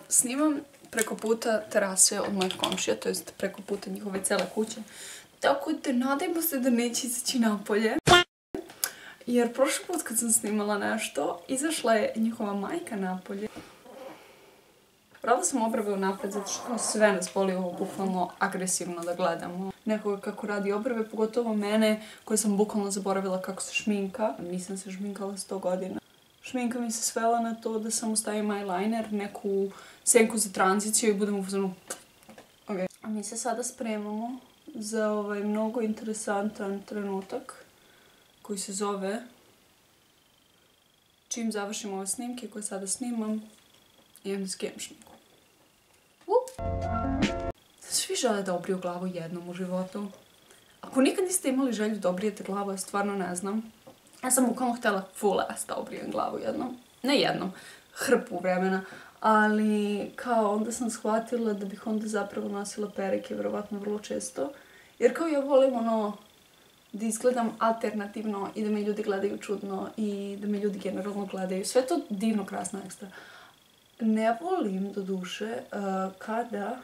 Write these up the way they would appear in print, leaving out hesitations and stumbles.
Snimam preko puta terase od mojih komšija, to jest preko puta njihove cele kuće. Tako da nadajmo se da neće izaći napolje. Jer prošli put kad sam snimala nešto, izašla je njihova majka napolje. Brala sam obrve unapred zato što sve nas boli ovo bukvalno agresivno da gledamo. Nekoga kako radi obrve, pogotovo mene koja sam bukvalno zaboravila kako se šminka. Nisam se šminkala 100 godina. Šminka mi se svela na to da samo stavim eyeliner, neku senku za tranziciju i budem u fazonu. Okay. A mi se sada spremamo za ovaj mnogo interesantan trenutak koji se zove čim završim ove snimke koje sada snimam i onda skinem šminku. Svi žele da obriju glavu jednom u životu. Ako nikad niste imali želju da obrijete glavu, ja stvarno ne znam. Ja sam bukvalno htjela full ass da obrijem glavu jednom. Ne jednom, hrpu vremena. Ali kao onda sam shvatila da bih onda zapravo nosila perike vjerovatno vrlo često. Jer kao ja volim ono da izgledam alternativno i da me ljudi gledaju čudno i da me ljudi generalno gledaju. Sve to divno, krasno, ekstra. Ne volim do duše kada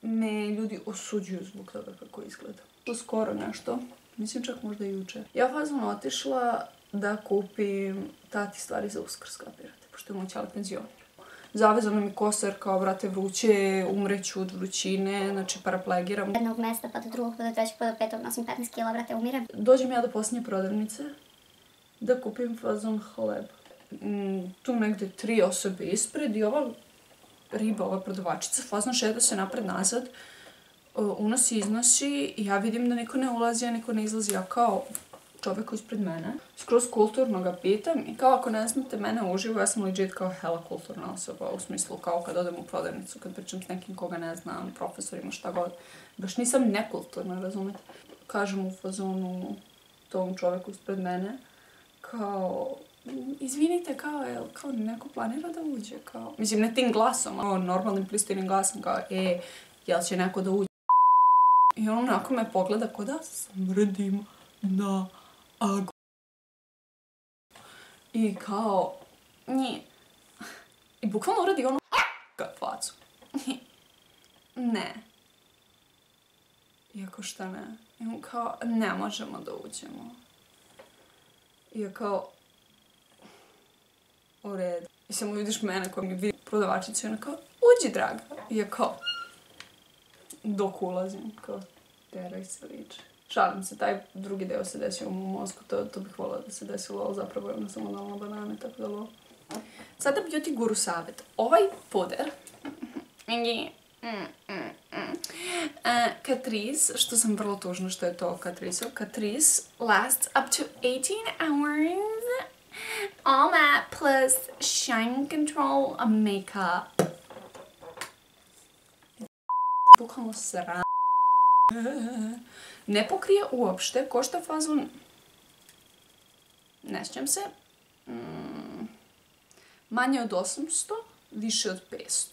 me ljudi osuđuju zbog toga kako izgleda. To skoro nešto, mislim čak možda i juče. Ja fazom otišla da kupim tati stvari za Uskrs, kapirate, pošto je moj ćale penzioner. Zavezano mi kosa jer kao, brate, vruće, umreću od vrućine, znači paraplegiram. Jednog mesta pa do drugog, pa do trećeg, pa do petog, nosim 15 kila, brate, umirem. Dođem ja do posljednje prodavnice da kupim fazon hleb. Tu negde 3 osobe ispred i ova riba, ova prodavačica, fazno šeta se napred-nazad, unosi, iznosi i ja vidim da niko ne ulazi, a niko ne izlazi. Ja kao čovjek ispred mene, skroz kulturno ga pitam i kao ako ne znate mene uživo, ja sam legit kao hella kulturna osoba, u smislu kao kad odem u prodavnicu, kad pričam s nekim koga ne znam, profesorima, šta god. Baš nisam nekulturna, razumete? Kažem u fazonu tom čovjeku ispred mene, kao izvinite, kao neko planira da uđe, kao, mislim, ne tim glasom, normalnim pristojnim glasom, kao, jel će neko da uđe? I on onako me pogleda kao da smrdim na agu. I kao, nje. I bukvalno uradi ono facu. Ne. Iako šta ne? I on kao, ne možemo da uđemo. I ja kao, u redu. I samo vidiš mene koja mi vidi prodavačicu i ona kao, uđi draga. I ja kao, dok ulazim, kao, teraj se liče. Šalim se, taj drugi deo se desio u mom mozgu, to bih volila da se desilo, ali zapravo je ona samo dala banane, tako da lo. Sada beauty guru savjet. Ovaj puder, Catrice, što sam vrlo tužna što je to Catrice lasts up to 18 hours. All matte plus shine control makeup. Bukvalno sram. Ne pokrije uopšte, košta fazon, ne sjećam se, manje od 800, više od 500.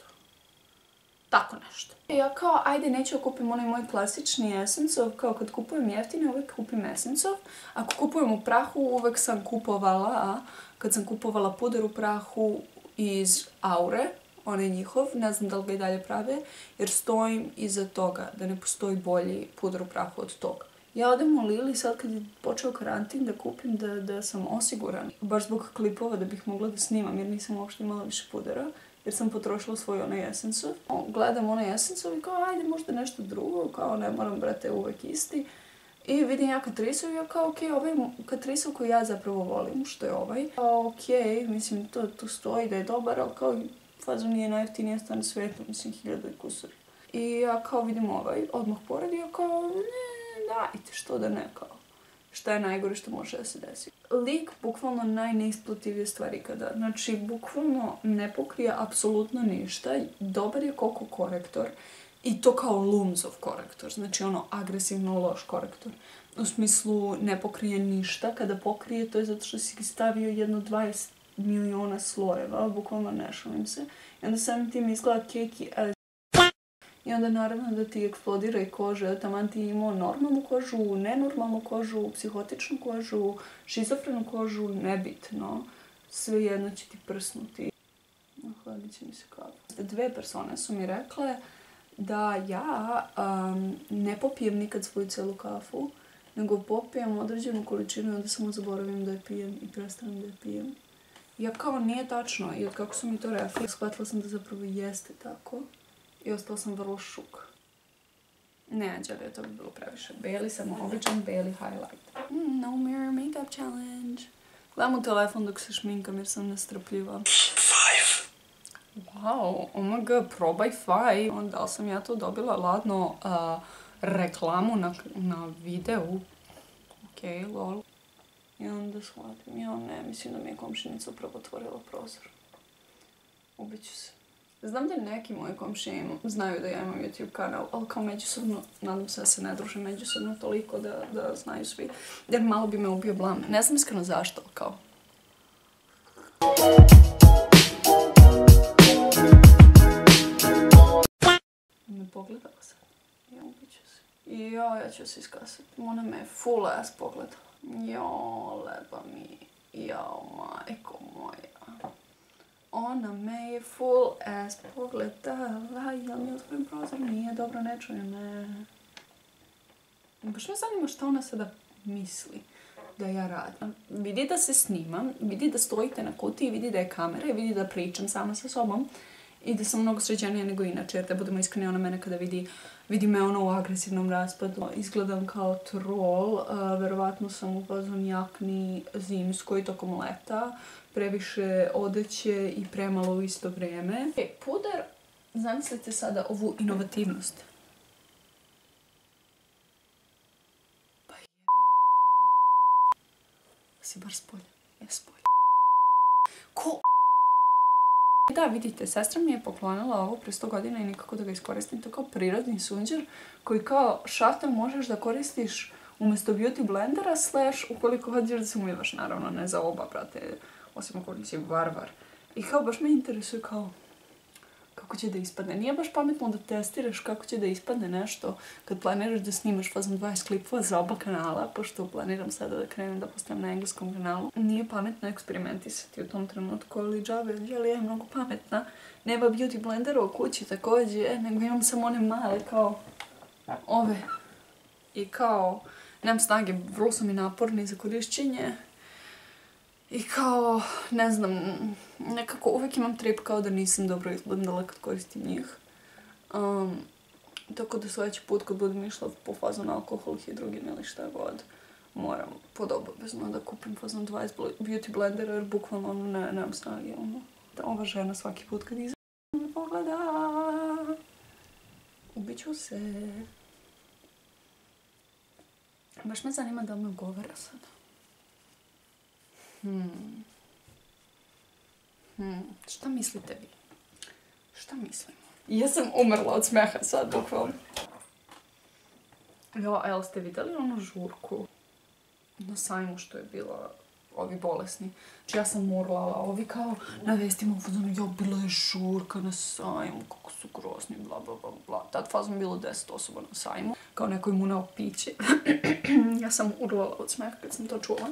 Tako nešto. Ja kao, ajde, neću da kupim onaj moj klasični Essence-ov, kao kad kupujem jeftine, uvijek kupim Essence-ov. Ako kupujem u prahu, uvijek sam kupovala, kad sam kupovala puder u prahu iz Aure, on je njihov, ne znam da li ga i dalje prave, jer stojim iza toga da ne postoji bolji puder u prahu od toga. Ja odem u Lili sad kad je počeo karantin da kupim da sam osiguran. Baš zbog klipova da bih mogla da snimam jer nisam uopšte imala više pudera. Jer sam potrošila svoj onaj Essence-ov. Gledam onaj Essence-ov i kao ajde možda nešto drugo, kao ne moram brate uvek isti. I vidim ja Catrice-ov i ja kao okej, ovaj Catrice-ov koji ja zapravo volim, što je ovaj. Okej, mislim to stoji da je dobar, ali kao fazon nije najjeftinija stvar na svijetu, mislim 1000 i kusur. I ja kao vidim ovaj, odmah pored i ja kao ne, dajte, što da ne, kao. Šta je najgore što može da se desi. Lik bukvalno najneisplativije stvari ikada. Znači, bukvalno ne pokrije apsolutno ništa. Dobar je koliko korektor. I to kao Lumsov korektor. Znači, ono, agresivno loš korektor. U smislu, ne pokrije ništa. Kada pokrije, to je zato što si stavio jedno 20 miliona slojeva. Bukvalno ne šalim se. I onda samim tim izgleda keki i onda naravno da ti eksplodira i koža, taman ti imao normalnu kožu, nenormalnu kožu, psihotičnu kožu, šizofrenu kožu, nebitno. Svejedno će ti prsnuti. hladit će mi se kafa. 2 persone su mi rekle da ja ne popijem nikad svoju cijelu kafu, nego popijem određenu količinu i onda samo zaboravim da je pijem i prestanem da je pijem. Ja kao nije tačno i od kako su mi to rekli, shvatila sam da zapravo jeste tako i ostala sam vrlo šuk. Ne, Anđelija, to bi bilo previše. Beli, samo običan beli highlight. No mirror makeup challenge. Gledam u telefon dok se šminkam jer sam nestrpljiva. Wow, omg, probaj faj. Da li sam ja to dobila ladno reklamu na videu? Okej, lol. I onda shvatim, ja ne, mislim da mi je komšinica upravo otvorila prozor. Ubiću se. Znam da neki moji komšije znaju da ja imam YouTube kanal, ali kao međusobno, nadam se da se ne druže međusobno toliko da znaju svi. Jer malo bi me ubio blam. Ne znam iskreno zašto, ali kao. Me pogledala sam. Ja ubiću se. I ja ću se iskasati. Ona me full ass pogleda. Jo, leba mi. Jao, majko moja. Ona me je full ass pogledala. Ja mi otvorim prozor. Nije dobro, ne čujem, ne. Baš me zanima što ona sada misli da ja radim. Vidi da se snimam, vidi da stojite na kutiji, vidi da je kamera i vidi da pričam sama sa sobom. I da sam mnogo sređenija nego inače, jer da budemo iskreni, ona mene kada vidi me ono u agresivnom raspadu. Izgledam kao troll, verovatno sam u fazon jakni zimskoj tokom leta, previše odeće i premalo u isto vrijeme. Puder, zamislite sada ovu inovativnost. Pa jebem. Si bar spolja, je spolja. Ko? Da, vidite, sestra mi je poklonila ovo prije 100 godina i nikako da ga iskoristim. To kao prirodni sunđer koji kao šator možeš da koristiš umjesto beauty blendera / ukoliko hoćeš da se umivaš, naravno, ne za oba, brate, osim ako nisi varvar. I kao baš me interesuje kao kako će da ispadne. Nije baš pametno da testiraš kako će da ispadne nešto kad planiraš da snimaš fazom 20 klipova za oba kanala, pošto planiram sada da krenem da postavim na engleskom kanalu. Nije pametno eksperimentisati u tom trenutku, ali džabe, Anđelija je mnogo pametna. Nema beauty blendera u kući također, nego imam samo one male kao ove. I kao, nemam snage, vrlo su mi naporni za korišćenje. I kao, ne znam, nekako uvijek imam trip kao da nisam dobro izgledala kad koristim njih. Tako da sljedeći put kad budem išla po fazon alkohol, hidrogen ili šta god, moram pod obavezno da kupim fazon 20 beauty blendera jer bukvalno nemam snage. Ova žena svaki put kad izađe me pogleda. Ubiću se. Baš me zanima da me govara sada. Šta mislite vi? Šta mislimo? Ja sam umrla od smeha sad, bukvalno. Jo, jel ste vidjeli onu žurku na sajmu što je bila ovi bolesni? Znači ja sam urlala, ovi kao na vestima u fazonu, jo, bila je žurka na sajmu, kako su grozni, bla bla bla bla. Tad fazom bilo 10 osoba na sajmu, kao neko im uneo piće. Ja sam urlala od smeha kad sam to čula.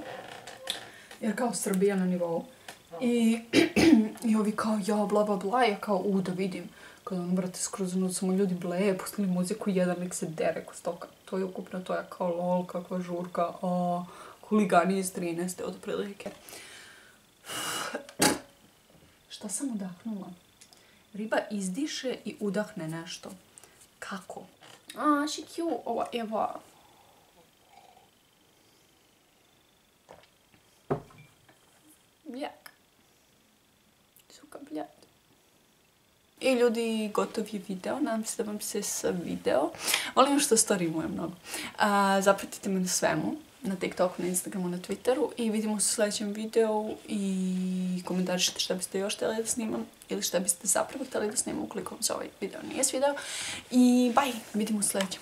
Jer kao Srbija na nivou. I ovi kao, ja, bla, bla, bla, ja kao, da vidim. Kada on, brate, skroz noć samo ljudi bleje, pustili muziku, jedan lik se dere ko stoka. To je ukupno, to je kao, lol, kakva žurka, huligani iz 13. od prilike. Šta sam udahnula? Riba izdiše i udahne nešto. Kako? She cute, ova, evo. Bljak. Suka bljak. I ljudi, gotov je video. Nadam se da vam se svideo. Volim što storymujem mnogo. Zapratite me na svemu. Na TikToku, na Instagramu, na Twitteru. I vidimo se u sljedećem videu. I komentarišite šta biste još htjeli da snimam. Ili šta biste zapravo htjeli da snimam ukoliko vam se ovaj video nije svideo. I bye! Vidimo u sljedećem.